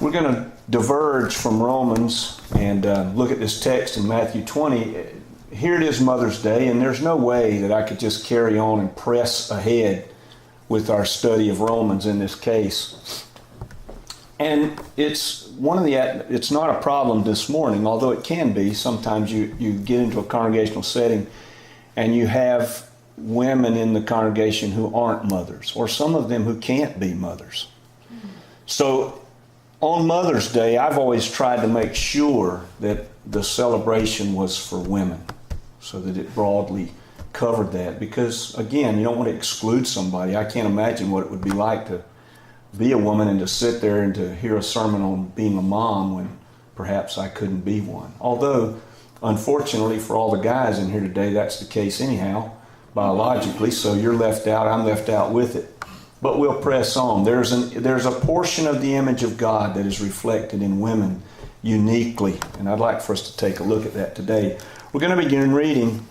We're going to diverge from Romans and look at this text in Matthew 20. Here it is Mother's Day, and there's no way that I could just carry on and press ahead with our study of Romans in this case. And it's not a problem this morning, although it can be. Sometimes you get into a congregational setting and you have women in the congregation who aren't mothers, or some of them who can't be mothers. So on Mother's Day, I've always tried to make sure that the celebration was for women, so that it broadly covered that. Because, again, you don't want to exclude somebody. I can't imagine what it would be like to be a woman and to sit there and to hear a sermon on being a mom when perhaps I couldn't be one. Although, unfortunately for all the guys in here today, that's the case anyhow, biologically, so you're left out, I'm left out with it. But we'll press on. There's a portion of the image of God that is reflected in women uniquely, and I'd like for us to take a look at that today. We're going to begin reading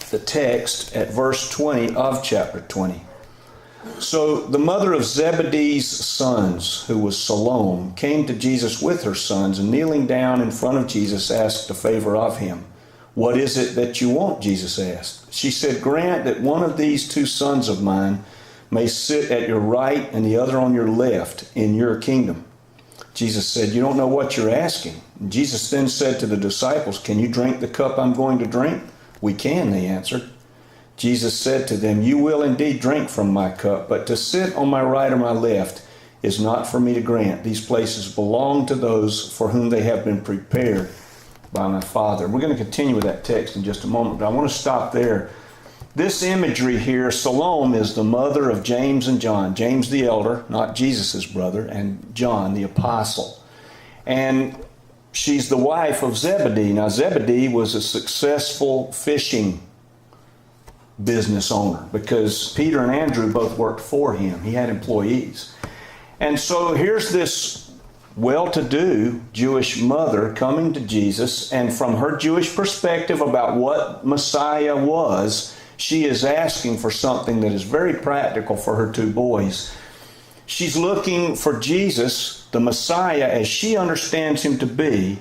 the text at verse 20 of chapter 20. So the mother of Zebedee's sons, who was Salome, came to Jesus with her sons, and kneeling down in front of Jesus asked a favor of him. "What is it that you want?" Jesus asked. She said, "Grant that one of these two sons of mine may sit at your right and the other on your left in your kingdom." Jesus said, "You don't know what you're asking." And Jesus then said to the disciples, "Can you drink the cup I'm going to drink?" "We can," they answered. Jesus said to them, "You will indeed drink from my cup, but to sit on my right or my left is not for me to grant. These places belong to those for whom they have been prepared by my Father." We're going to continue with that text in just a moment, but I want to stop there. This imagery here, Salome is the mother of James and John. James the elder, not Jesus' brother, and John the apostle. And she's the wife of Zebedee. Now Zebedee was a successful fishing business owner because Peter and Andrew both worked for him. He had employees. And so here's this well-to-do Jewish mother coming to Jesus, and from her Jewish perspective about what Messiah was, she is asking for something that is very practical for her two boys. She's looking for Jesus, the Messiah, as she understands him to be,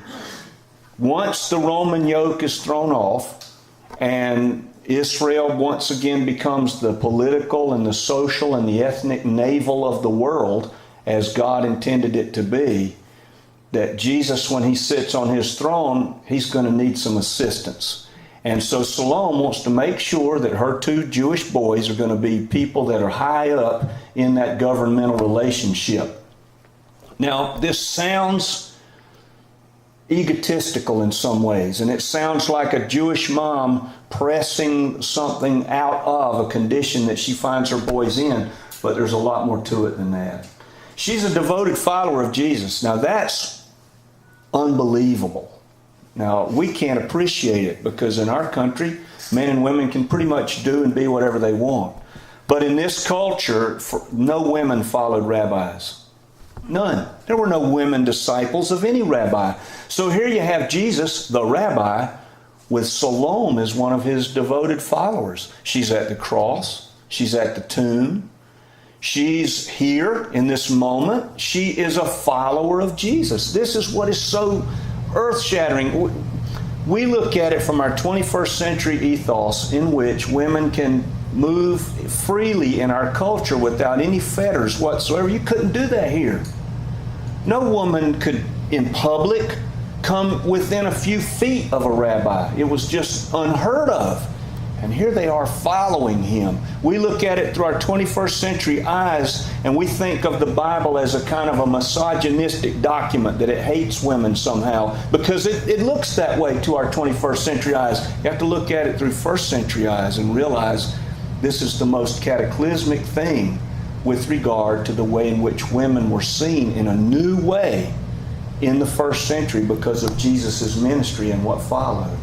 once the Roman yoke is thrown off and Israel once again becomes the political and the social and the ethnic navel of the world as God intended it to be, that Jesus, when he sits on his throne, he's going to need some assistance. And so Salome wants to make sure that her two Jewish boys are going to be people that are high up in that governmental relationship. Now, this sounds egotistical in some ways, and it sounds like a Jewish mom pressing something out of a condition that she finds her boys in, but there's a lot more to it than that. She's a devoted follower of Jesus. Now, that's unbelievable. Now, we can't appreciate it because in our country, men and women can pretty much do and be whatever they want. But in this culture, no women followed rabbis. None. There were no women disciples of any rabbi. So here you have Jesus, the rabbi, with Salome as one of his devoted followers. She's at the cross. She's at the tomb. She's here in this moment. She is a follower of Jesus. This is what is so earth-shattering. We look at it from our 21st century ethos in which women can move freely in our culture without any fetters whatsoever. You couldn't do that here. No woman could, in public, come within a few feet of a rabbi. It was just unheard of. And here they are following him. We look at it through our 21st century eyes, and we think of the Bible as a kind of a misogynistic document, that it hates women somehow, because it looks that way to our 21st century eyes. You have to look at it through first century eyes and realize this is the most cataclysmic thing with regard to the way in which women were seen in a new way in the first century because of Jesus' ministry and what followed.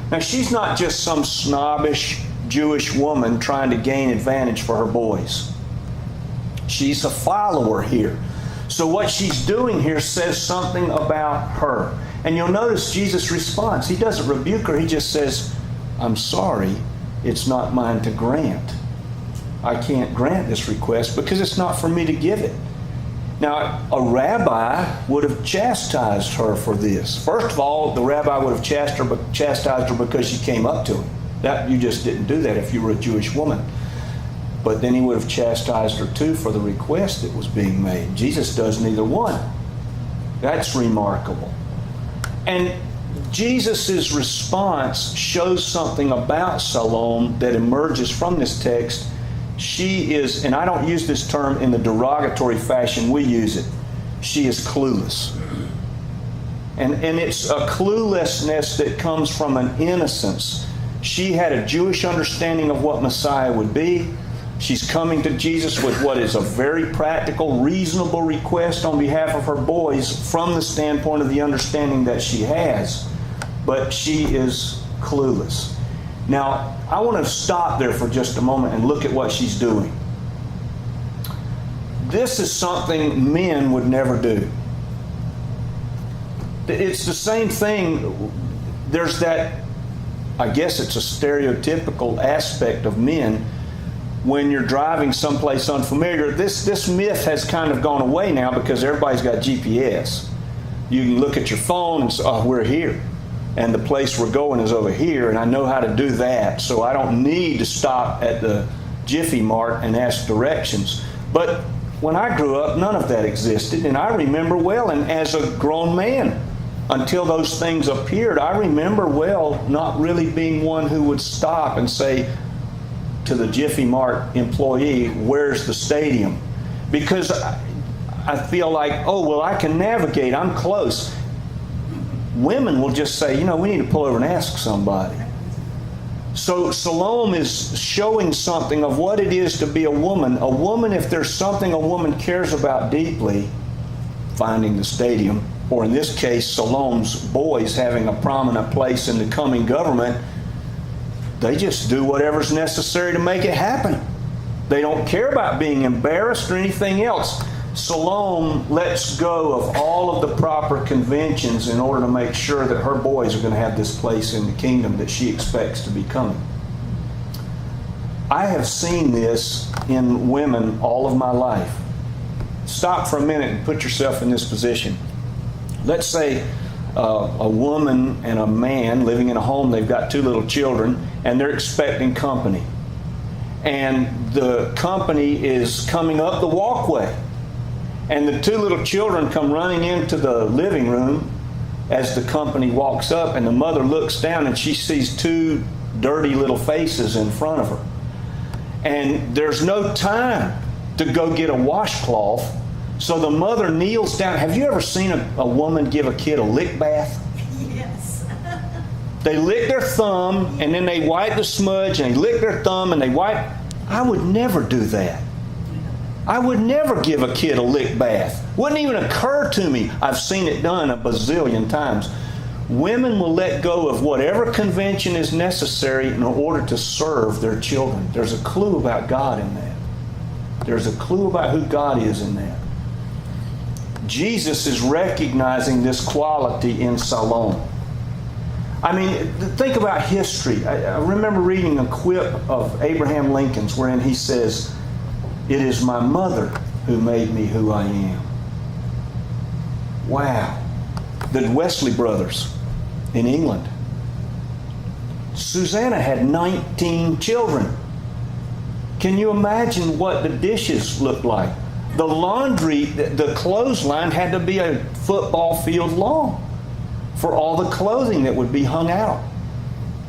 Now, she's not just some snobbish Jewish woman trying to gain advantage for her boys. She's a follower here. So what she's doing here says something about her. And you'll notice Jesus' response. He doesn't rebuke her. He just says, "I'm sorry, it's not mine to grant. I can't grant this request because it's not for me to give it." Now, a rabbi would have chastised her for this. First of all, the rabbi would have chastised her because she came up to him. That you just didn't do that if you were a Jewish woman. But then he would have chastised her too for the request that was being made. Jesus does neither one. That's remarkable. And Jesus' response shows something about Salome that emerges from this text. She is, and I don't use this term in the derogatory fashion we use it, she is clueless. And it's a cluelessness that comes from an innocence. She had a Jewish understanding of what Messiah would be. She's coming to Jesus with what is a very practical, reasonable request on behalf of her boys from the standpoint of the understanding that she has. But she is clueless. Now, I want to stop there for just a moment and look at what she's doing. This is something men would never do. It's the same thing. There's that, I guess it's a stereotypical aspect of men. When you're driving someplace unfamiliar, this myth has kind of gone away now because everybody's got GPS. You can look at your phone and say, oh, we're here. And the place we're going is over here, and I know how to do that, so I don't need to stop at the Jiffy Mart and ask directions. But when I grew up, none of that existed, and I remember well, and as a grown man, until those things appeared, I remember well not really being one who would stop and say to the Jiffy Mart employee, where's the stadium? Because I feel like, oh, well, I can navigate, I'm close. Women will just say, we need to pull over and ask somebody. So Salome is showing something of what it is to be a woman. A woman, if there's something a woman cares about deeply, finding the stadium, or in this case, Salome's boys having a prominent place in the coming government, they just do whatever's necessary to make it happen. They don't care about being embarrassed or anything else. Salome lets go of all of the proper conventions in order to make sure that her boys are going to have this place in the kingdom that she expects to be coming. I have seen this in women all of my life. Stop for a minute and put yourself in this position. Let's say a woman and a man living in a home, they've got 2 little children, and they're expecting company. And the company is coming up the walkway. And the 2 little children come running into the living room as the company walks up, and the mother looks down and she sees 2 dirty little faces in front of her. And there's no time to go get a washcloth, so the mother kneels down. Have you ever seen a woman give a kid a lick bath? Yes. They lick their thumb, and then they wipe the smudge, and they lick their thumb, and they wipe. I would never do that. I would never give a kid a lick bath. Wouldn't even occur to me. I've seen it done a bazillion times. Women will let go of whatever convention is necessary in order to serve their children. There's a clue about God in that. There's a clue about who God is in that. Jesus is recognizing this quality in Salome. I mean, think about history. I remember reading a quip of Abraham Lincoln's wherein he says, "It is my mother who made me who I am." Wow. The Wesley brothers in England. Susanna had 19 children. Can you imagine what the dishes looked like? The laundry, the clothesline had to be a football field long for all the clothing that would be hung out.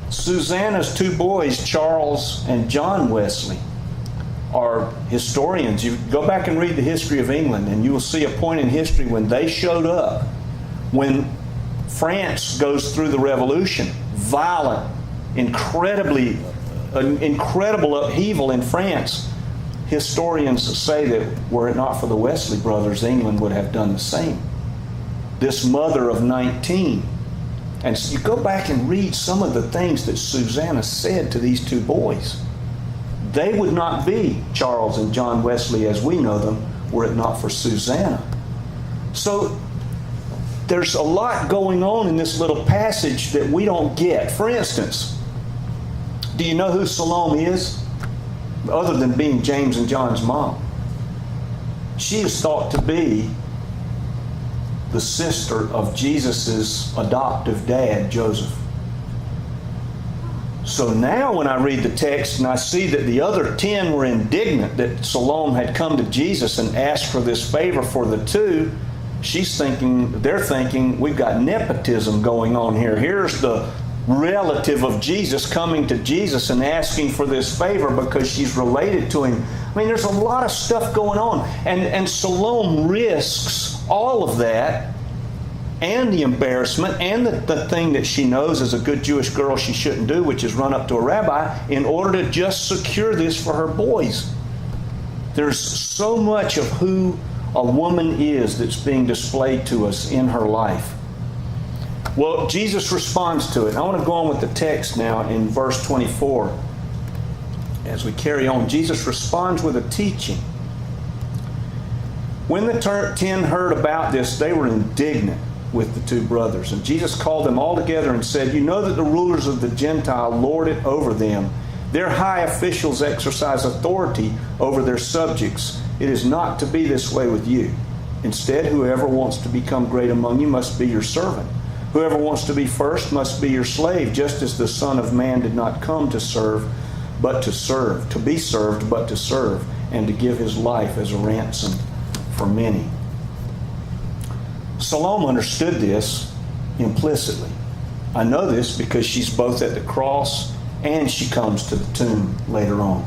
Susanna's 2 boys, Charles and John Wesley, are historians. You go back and read the history of England, and you will see a point in history when they showed up, when France goes through the revolution, violent, incredible upheaval in France. Historians say that were it not for the Wesley brothers, England would have done the same. This mother of 19. And so you go back and read some of the things that Susanna said to these 2 boys. They would not be Charles and John Wesley as we know them were it not for Susanna. So there's a lot going on in this little passage that we don't get. For instance, do you know who Salome is? Other than being James and John's mom. She is thought to be the sister of Jesus' adoptive dad, Joseph. So now when I read the text and I see that the other 10 were indignant that Salome had come to Jesus and asked for this favor for the two, they're thinking, we've got nepotism going on here. Here's the relative of Jesus coming to Jesus and asking for this favor because she's related to him. I mean, there's a lot of stuff going on. And Salome risks all of that and the embarrassment and the thing that she knows as a good Jewish girl she shouldn't do, which is run up to a rabbi, in order to just secure this for her boys. There's so much of who a woman is that's being displayed to us in her life. Well, Jesus responds to it. I want to go on with the text now in verse 24. As we carry on, Jesus responds with a teaching. When the 10 heard about this, they were indignant with the two brothers. And Jesus called them all together and said, "You know that the rulers of the Gentile lord it over them. Their high officials exercise authority over their subjects. It is not to be this way with you. Instead, whoever wants to become great among you must be your servant. Whoever wants to be first must be your slave, just as the Son of Man did not come to serve, but to serve, to be served, but to serve, and to give his life as a ransom for many." Salome understood this implicitly. I know this because she's both at the cross and she comes to the tomb later on.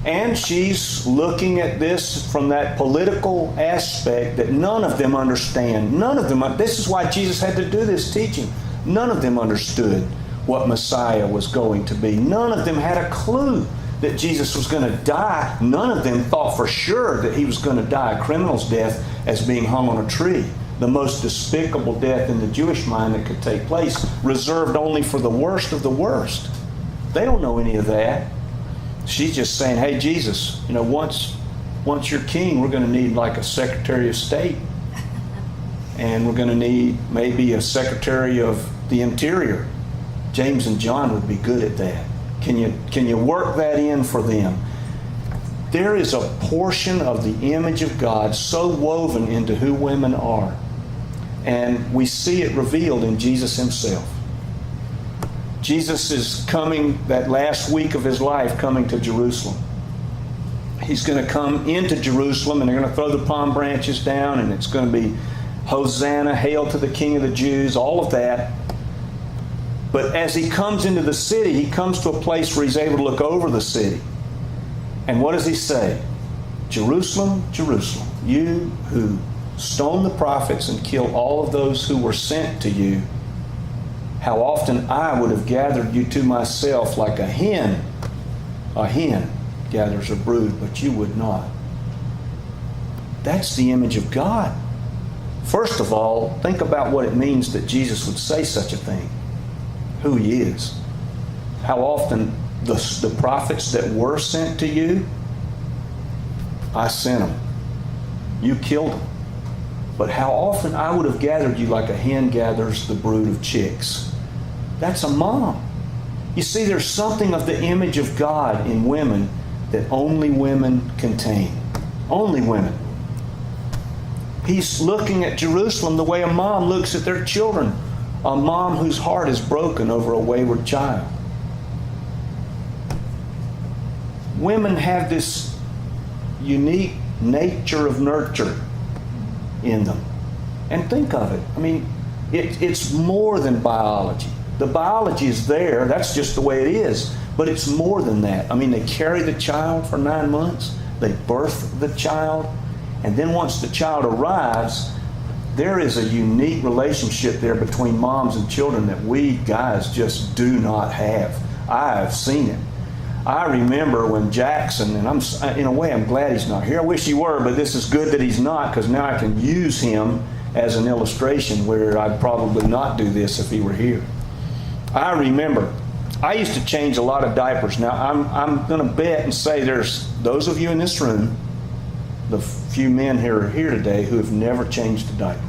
And she's looking at this from that political aspect that none of them understand. None of them. This is why Jesus had to do this teaching. None of them understood what Messiah was going to be. None of them had a clue that Jesus was going to die. None of them thought for sure that he was going to die a criminal's death as being hung on a tree. The most despicable death in the Jewish mind that could take place, reserved only for the worst of the worst. They don't know any of that. She's just saying, "Hey, Jesus, once you're king, we're going to need like a Secretary of State. And we're going to need maybe a Secretary of the Interior. James and John would be good at that. Can you work that in for them?" There is a portion of the image of God so woven into who women are. And we see it revealed in Jesus himself. Jesus is coming, that last week of his life, coming to Jerusalem. He's going to come into Jerusalem and they're going to throw the palm branches down and it's going to be Hosanna, hail to the King of the Jews, all of that. But as he comes into the city, he comes to a place where he's able to look over the city. And what does he say? "Jerusalem, Jerusalem, you who stone the prophets and kill all of those who were sent to you, how often I would have gathered you to myself like a hen gathers a brood, but you would not." That's the image of God. First of all, think about what it means that Jesus would say such a thing. Who he is. How often the prophets that were sent to you, I sent them. You killed them. But how often I would have gathered you like a hen gathers the brood of chicks. That's a mom. You see, there's something of the image of God in women that only women contain. Only women. He's looking at Jerusalem the way a mom looks at their children. A mom whose heart is broken over a wayward child. Women have this unique nature of nurture in them. And think of it. I mean, it's more than biology. The biology is there. That's just the way it is. But it's more than that. I mean, they carry the child for 9 months. They birth the child. And then once the child arrives, there is a unique relationship there between moms and children that we guys just do not have. I've seen it. I remember when Jackson, and in a way I'm glad he's not here. I wish he were, but this is good that he's not, because now I can use him as an illustration where I'd probably not do this if he were here. I remember, I used to change a lot of diapers. Now I'm going to bet and say there's those of you in this room, the few men who are here today, who have never changed a diaper.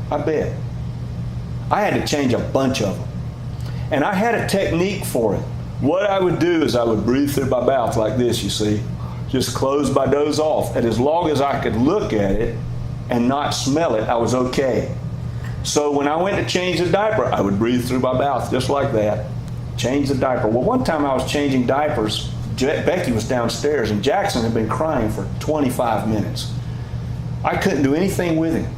I bet. I had to change a bunch of them. And I had a technique for it. What I would do is I would breathe through my mouth like this, you see. Just closed my nose off. And as long as I could look at it and not smell it, I was okay. So when I went to change the diaper, I would breathe through my mouth just like that. Change the diaper. Well, one time I was changing diapers. Becky was downstairs, and Jackson had been crying for 25 minutes. I couldn't do anything with him.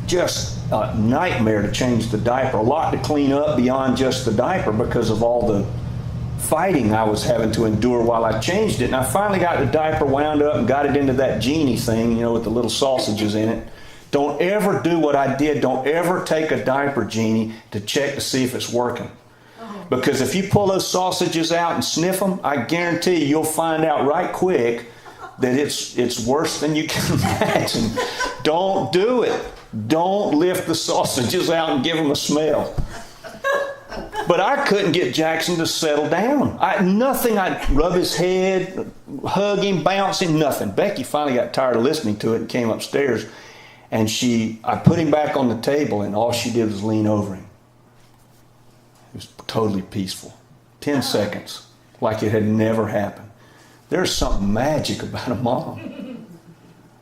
Just a nightmare to change the diaper. A lot to clean up beyond just the diaper because of all the fighting I was having to endure while I changed it. And I finally got the diaper wound up and got it into that genie thing, with the little sausages in it. Don't ever do what I did. Don't ever take a diaper genie to check to see if it's working. Because if you pull those sausages out and sniff them, I guarantee you'll find out right quick that it's worse than you can imagine. Don't do it. Don't lift the sausages out and give them a smell. But I couldn't get Jackson to settle down. I'd rub his head, hug him, bounce him, nothing. Becky finally got tired of listening to it and came upstairs. And I put him back on the table, and all she did was lean over him. It was totally peaceful. 10 seconds, like it had never happened. There's something magic about a mom.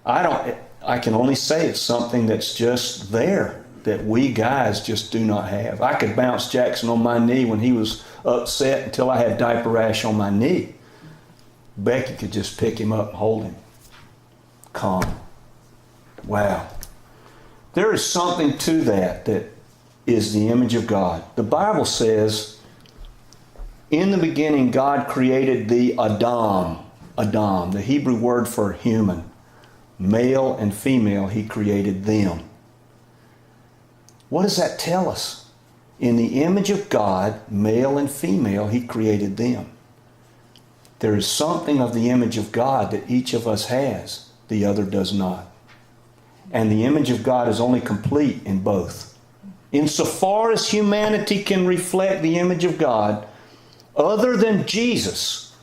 I can only say it's something that's just there that we guys just do not have. I could bounce Jackson on my knee when he was upset until I had diaper rash on my knee. Becky could just pick him up and hold him. Calm. Wow. There is something to that is the image of God. The Bible says, in the beginning, God created the Adam, the Hebrew word for human. Male and female, He created them. What does that tell us? In the image of God, male and female, He created them. There is something of the image of God that each of us has, the other does not. And the image of God is only complete in both. Insofar as humanity can reflect the image of God, other than Jesus,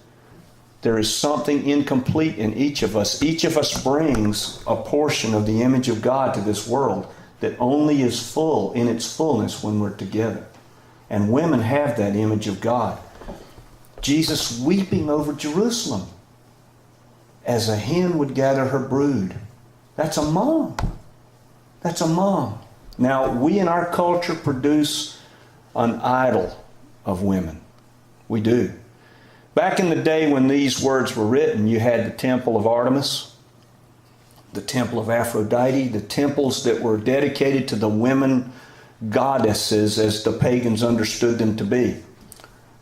there is something incomplete in each of us. Each of us brings a portion of the image of God to this world that only is full in its fullness when we're together. And women have that image of God. Jesus weeping over Jerusalem as a hen would gather her brood. That's a mom. That's a mom. Now, we in our culture produce an idol of women. We do. Back in the day when these words were written, you had the temple of Artemis, the temple of Aphrodite, the temples that were dedicated to the women goddesses as the pagans understood them to be.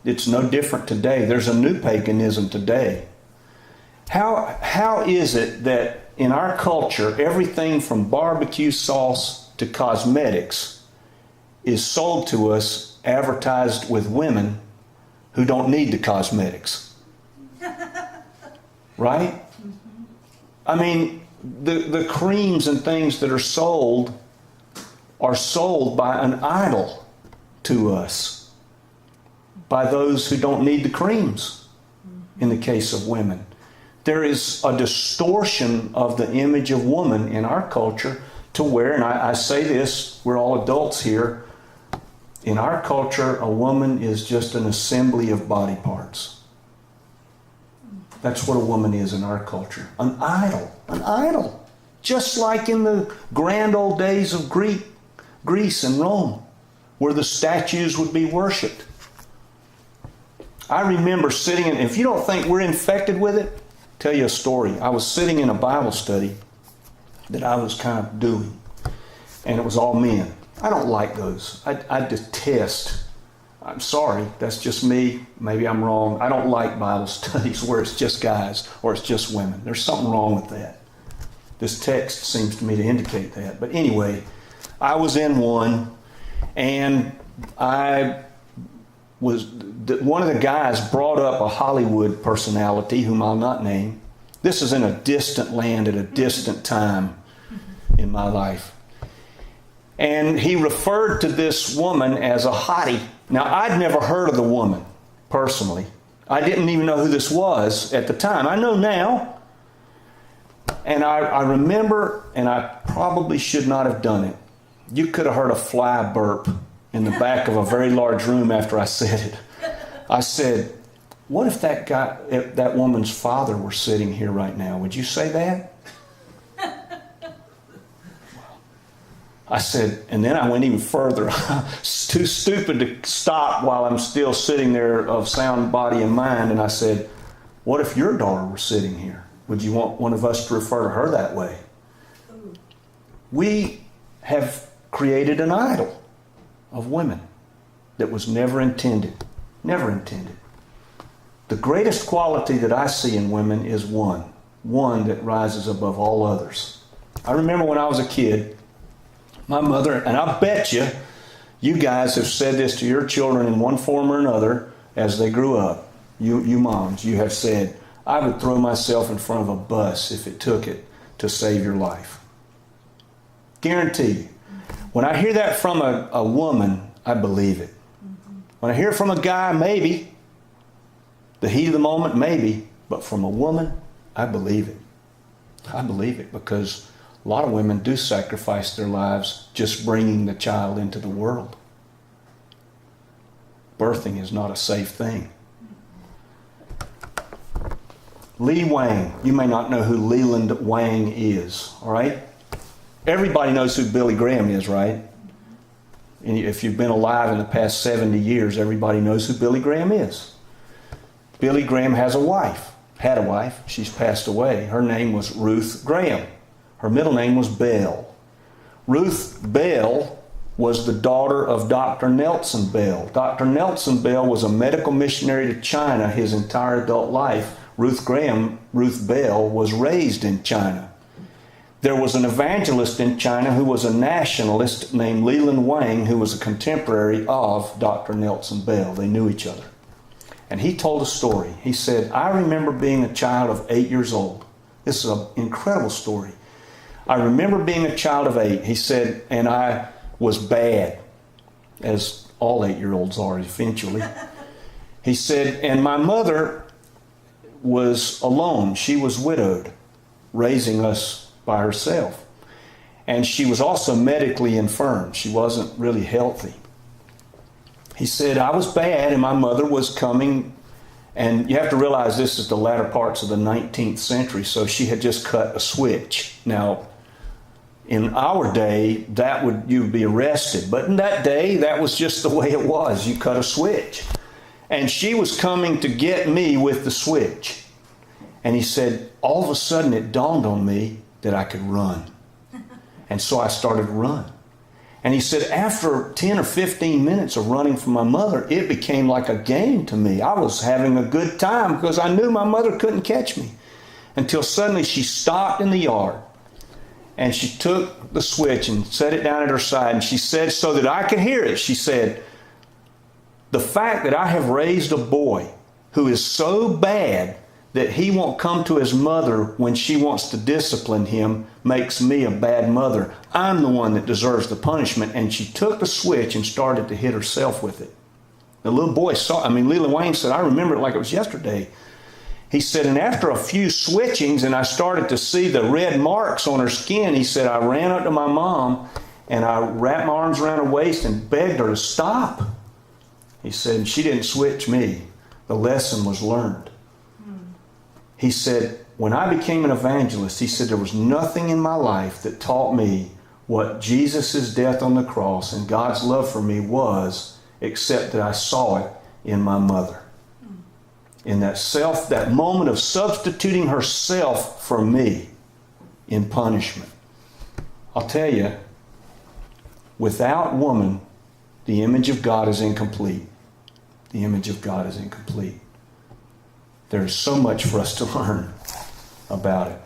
It's no different today. There's a new paganism today. How is it that in our culture, everything from barbecue sauce to cosmetics is sold to us, advertised with women who don't need the cosmetics? Right? I mean, the creams and things that are sold by an idol to us, by those who don't need the creams, in the case of women. There is a distortion of the image of woman in our culture to where, and I say this, we're all adults here, in our culture, a woman is just an assembly of body parts. That's what a woman is in our culture. An idol. Just like in the grand old days of Greece and Rome, where the statues would be worshipped. I remember sitting in, if you don't think we're infected with it, tell you a story. I was sitting in a Bible study that I was kind of doing, and it was all men. I don't like those. I detest. I'm sorry, that's just me. Maybe I'm wrong. I don't like Bible studies where it's just guys or it's just women. There's something wrong with that. This text seems to me to indicate that. But anyway, I was in one, and one of the guys brought up a Hollywood personality whom I'll not name. This is in a distant land at a distant time in my life. And he referred to this woman as a hottie. Now, I'd never heard of the woman personally. I didn't even know who this was at the time. I know now. And I remember, and I probably should not have done it. You could have heard a fly burp in the back of a very large room after I said it. I said, what if if that woman's father were sitting here right now? Would you say that? I said, and then I went even further. Too stupid to stop while I'm still sitting there of sound body and mind. And I said, what if your daughter were sitting here? Would you want one of us to refer to her that way? We have created an idol of women that was never intended. Never intended. The greatest quality that I see in women is one that rises above all others. I remember when I was a kid, my mother, and I bet you guys have said this to your children in one form or another as they grew up. You moms, you have said, I would throw myself in front of a bus if it took it to save your life. Guarantee you. When I hear that from a woman, I believe it. When I hear it from a guy, maybe. The heat of the moment, maybe. But from a woman, I believe it. I believe it because a lot of women do sacrifice their lives just bringing the child into the world. Birthing is not a safe thing. Lee Wang. You may not know who Leland Wang is, all right? Everybody knows who Billy Graham is, right? And if you've been alive in the past 70 years, everybody knows who Billy Graham is. Billy Graham had a wife. She's passed away. Her name was Ruth Graham. Her middle name was Bell. Ruth Bell was the daughter of Dr. Nelson Bell. Dr. Nelson Bell was a medical missionary to China his entire adult life. Ruth Bell, was raised in China. There was an evangelist in China who was a nationalist named Leland Wang, who was a contemporary of Dr. Nelson Bell. They knew each other. And he told a story. He said, I remember being a child of 8 years old. This is an incredible story. I remember being a child of 8. He said, and I was bad, as all 8-year-olds are eventually. He said, and my mother was alone. She was widowed, raising us by herself. And she was also medically infirm. She wasn't really healthy. He said, I was bad and my mother was coming, and you have to realize this is the latter parts of the 19th century, so she had just cut a switch. Now, in our day, you'd be arrested. But in that day, that was just the way it was. You cut a switch. And she was coming to get me with the switch. And he said, all of a sudden it dawned on me that I could run. And so I started to run. And he said, after 10 or 15 minutes of running from my mother, it became like a game to me. I was having a good time because I knew my mother couldn't catch me. Until suddenly she stopped in the yard. And she took the switch and set it down at her side. And she said, so that I could hear it, she said, the fact that I have raised a boy who is so bad that he won't come to his mother when she wants to discipline him makes me a bad mother. I'm the one that deserves the punishment. And she took the switch and started to hit herself with it. The little boy Leland Wayne said, I remember it like it was yesterday. He said, and after a few switchings and I started to see the red marks on her skin, he said, I ran up to my mom and I wrapped my arms around her waist and begged her to stop. He said, and she didn't switch me. The lesson was learned. He said, when I became an evangelist, he said, there was nothing in my life that taught me what Jesus' death on the cross and God's love for me was, except that I saw it in my mother. In that moment of substituting herself for me in punishment. I'll tell you, without woman, the image of God is incomplete. The image of God is incomplete. There's so much for us to learn about it.